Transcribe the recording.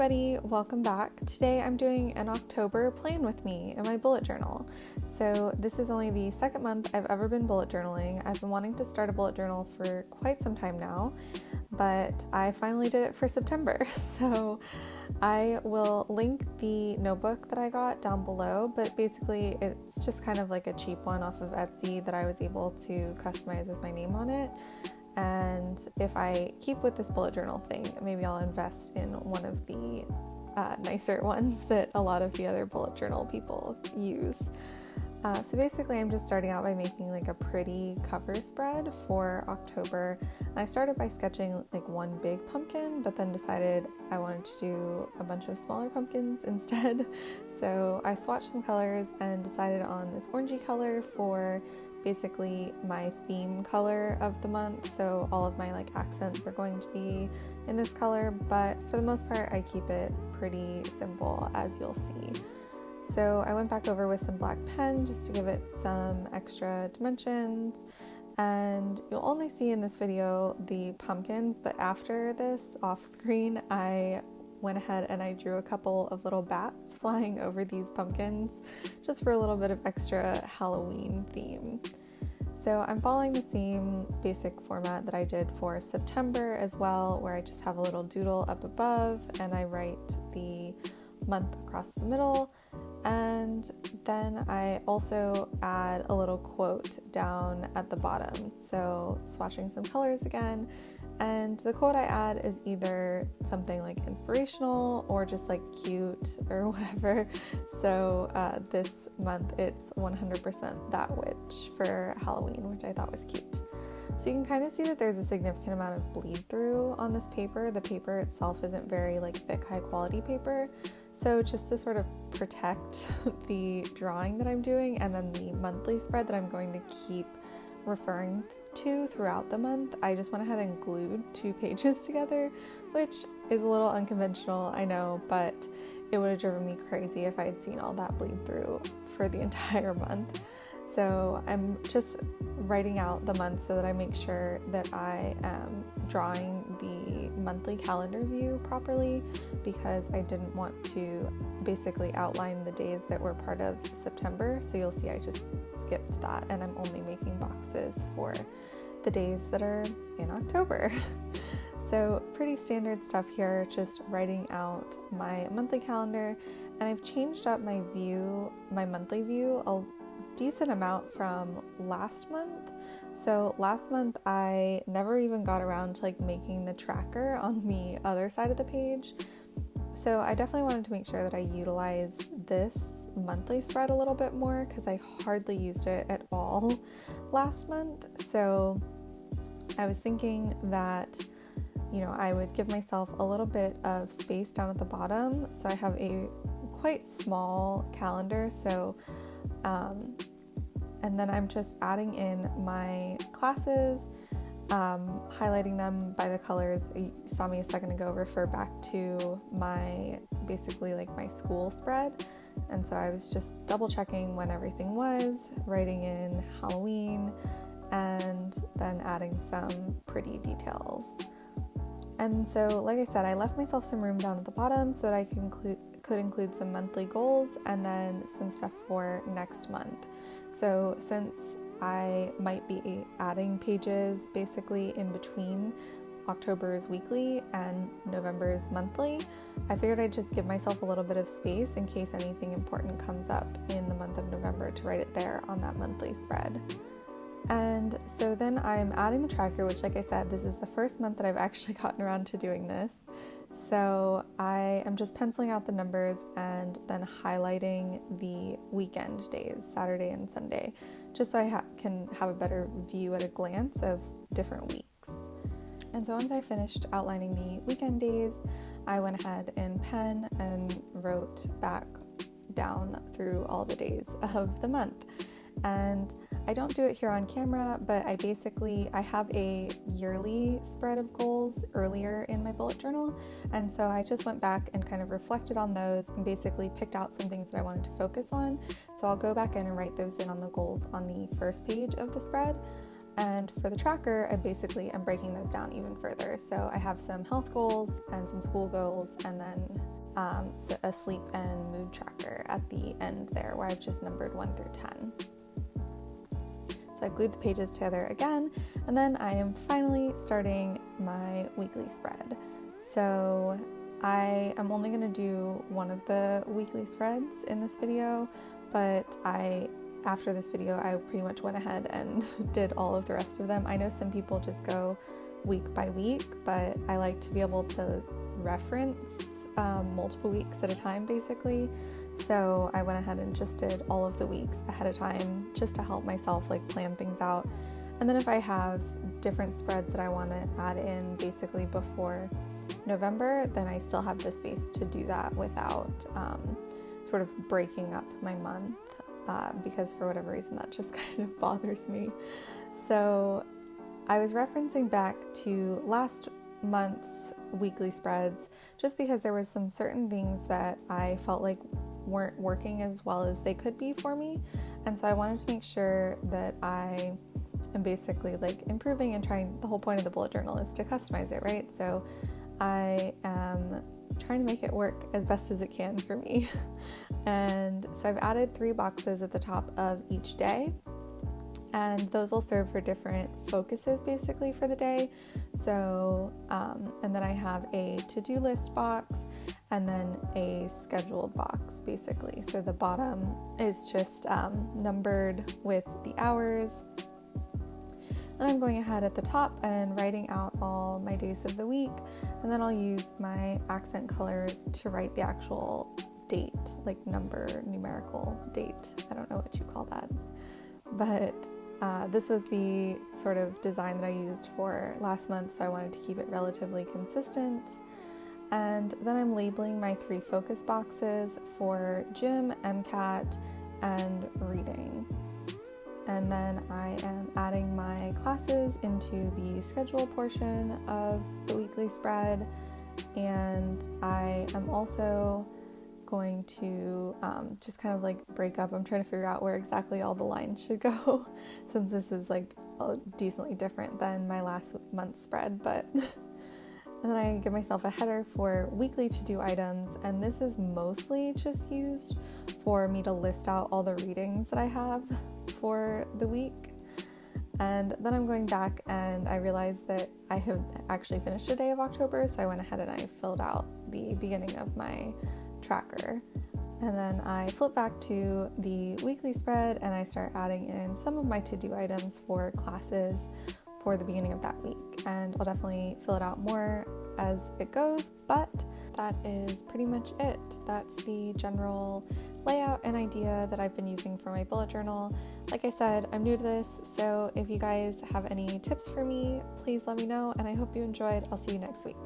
everybody, welcome back. Today I'm doing an October plan with me in my bullet journal. So this is only the second month I've ever been bullet journaling. I've been wanting to start a bullet journal for quite some time now, but I finally did it for September. So I will link the notebook that I got down below, but basically it's just kind of like a cheap one off of Etsy that I was able to customize with my name on it. And if I keep with this bullet journal thing, maybe I'll invest in one of the nicer ones that a lot of the other bullet journal people use. So basically I'm just starting out by making like a pretty cover spread for October. And I started by sketching like one big pumpkin, but then decided I wanted to do a bunch of smaller pumpkins instead. So I swatched some colors and decided on this orangey color for basically my theme color of the month. So all of my like accents are going to be in this color, but for the most part I keep it pretty simple, as you'll see. So I went back over with some black pen just to give it some extra dimensions, and you'll only see in this video the pumpkins, but after this off screen I went ahead and I drew a couple of little bats flying over these pumpkins just for a little bit of extra Halloween theme. So I'm following the same basic format that I did for September as well, where I just have a little doodle up above and I write the month across the middle, and then I also add a little quote down at the bottom. So swatching some colors again, and the quote I add is either something like inspirational or just like cute or whatever. So this month it's 100% that witch for Halloween, which I thought was cute. So you can kind of see that there's a significant amount of bleed through on this paper. The paper itself isn't very like thick, high quality paper. So just to sort of protect the drawing that I'm doing and then the monthly spread that I'm going to keep referring to throughout the month, I just went ahead and glued 2 pages together, which is a little unconventional, I know, but it would have driven me crazy if I had seen all that bleed through for the entire month. So I'm just writing out the month so that I make sure that I am drawing the monthly calendar view properly, because I didn't want to basically outline the days that were part of September. So you'll see I just skipped that and I'm only making boxes for the days that are in October. So pretty standard stuff here, just writing out my monthly calendar. And I've changed up my monthly view a decent amount from last month. So last month I never even got around to like making the tracker on the other side of the page. So I definitely wanted to make sure that I utilized this monthly spread a little bit more, because I hardly used it at all last month. So I was thinking that, I would give myself a little bit of space down at the bottom. So I have a quite small calendar. So and then I'm just adding in my classes, highlighting them by the colors. You saw me a second ago refer back to my school spread. And so I was just double checking when everything was, writing in Halloween, and then adding some pretty details. And so, like I said, I left myself some room down at the bottom so that I could include some monthly goals and then some stuff for next month. So since I might be adding pages basically in between October's weekly and November's monthly, I figured I'd just give myself a little bit of space in case anything important comes up in the month of November to write it there on that monthly spread. And so then I'm adding the tracker, which, like I said, this is the first month that I've actually gotten around to doing this. So I am just penciling out the numbers and then highlighting the weekend days, Saturday and Sunday, just so I can have a better view at a glance of different weeks. And so once I finished outlining the weekend days, I went ahead and pen and wrote back down through all the days of the month. And I don't do it here on camera, but I have a yearly spread of goals earlier in my bullet journal. And so I just went back and kind of reflected on those and basically picked out some things that I wanted to focus on. So I'll go back in and write those in on the goals on the first page of the spread. And for the tracker, I basically am breaking those down even further. So I have some health goals and some school goals, and then a sleep and mood tracker at the end there where I've just numbered 1 through 10. So I glued the pages together again, and then I am finally starting my weekly spread. So I am only going to do one of the weekly spreads in this video, but after this video, I pretty much went ahead and did all of the rest of them. I know some people just go week by week, but I like to be able to reference multiple weeks at a time, basically. So I went ahead and just did all of the weeks ahead of time just to help myself plan things out. And then if I have different spreads that I want to add in basically before November, then I still have the space to do that without sort of breaking up my month. Because for whatever reason that just kind of bothers me. So I was referencing back to last month's weekly spreads just because there was some certain things that I felt like weren't working as well as they could be for me, and so I wanted to make sure that I am basically improving and trying. The whole point of the bullet journal is to customize it, right? So I am trying to make it work as best as it can for me. And so I've added 3 boxes at the top of each day, and those will serve for different focuses basically for the day. So and then I have a to-do list box and then a scheduled box basically. So the bottom is just numbered with the hours. Then I'm going ahead at the top and writing out all my days of the week, and then I'll use my accent colors to write the actual date, numerical date. I don't know what you call that. But this was the sort of design that I used for last month, so I wanted to keep it relatively consistent. And then I'm labeling my 3 focus boxes for gym, MCAT, and reading. And then I am adding my classes into the schedule portion of the weekly spread, and I am also going to just kind of break up. I'm trying to figure out where exactly all the lines should go since this is decently different than my last month's spread, but and then I give myself a header for weekly to-do items, and this is mostly just used for me to list out all the readings that I have for the week. And then I'm going back and I realized that I have actually finished a day of October, so I went ahead and I filled out the beginning of my tracker. And then I flip back to the weekly spread and I start adding in some of my to-do items for classes for the beginning of that week. And I'll definitely fill it out more as it goes, but that is pretty much it. That's the general layout and idea that I've been using for my bullet journal. Like I said, I'm new to this, so if you guys have any tips for me, please let me know, and I hope you enjoyed. I'll see you next week.